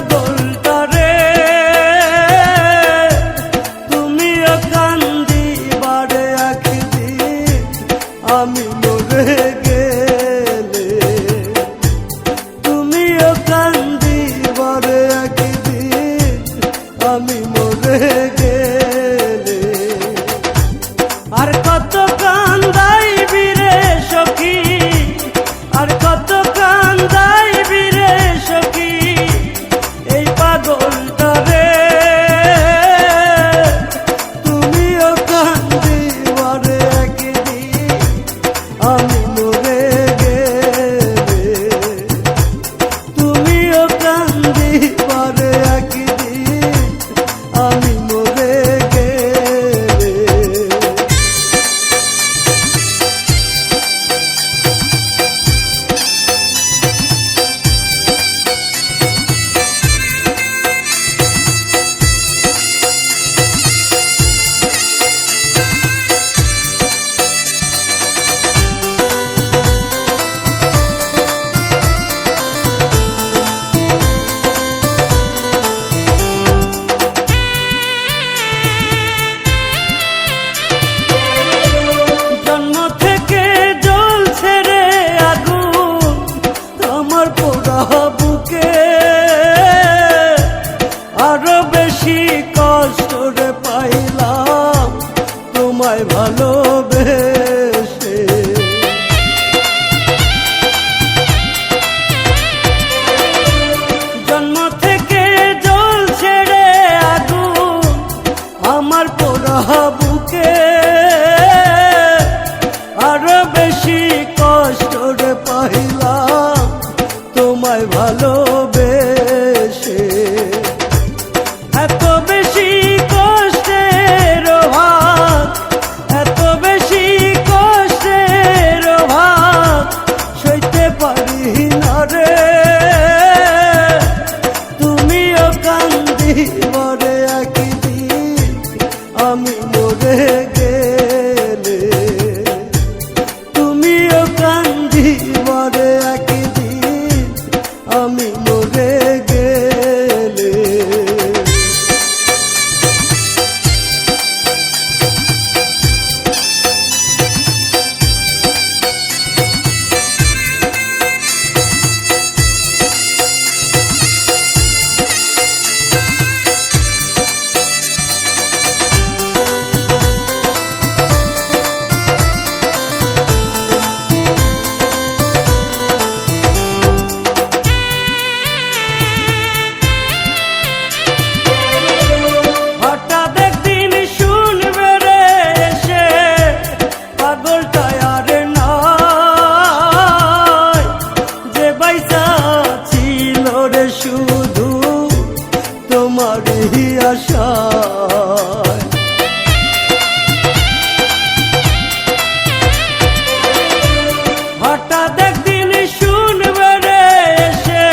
পাগলটারে তুমিও কান্দিবারে একদিন আমি মরে গেলে, তুমিও কান্দিবারে একদিন আমি মরে গেলে। আর কত কান্দাইবি রে সখী, আর কত কান্দাইবি রে সখী এই পাগলটারে তুমিও কান্দিবারে একদিন আমি মরে গেলে, তুমিও কান্দিবারে একদিন আমি মরে গেলে। বুকে আরো বেশি কষ্ট রে পাইলাম তোমায় ভালোবেসে, জন্ম থেকে জ্বলছে রে আগুন আমার পোড়া বুকে, আরো বেশি কষ্ট রে পাইলাম তোমায় ভালোবেসে। এত বেশি কষ্টের ভাগ, এত বেশি কষ্টের ভাগ সইতে পারি না রে, তুমিও কান্দিবারে একদিন আমি মরে গেলে, তুমিও কান্দিবারে একদিন আমি মরে গেলে। শুধু তোমারই আশায় হঠাৎ একদিন শুনবে রে এসে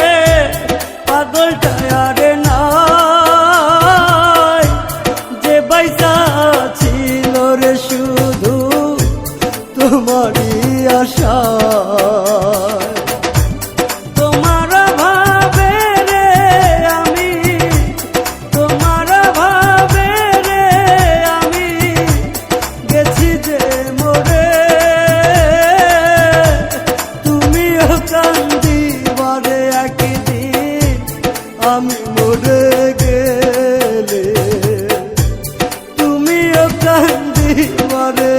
পাগলটা আর নাই, যে বাইসা ছিল রে শুধু তোমারই আশায়। কান্দিবারে একদিন আমি মরে গেলে, তুমিও কান্দিবারে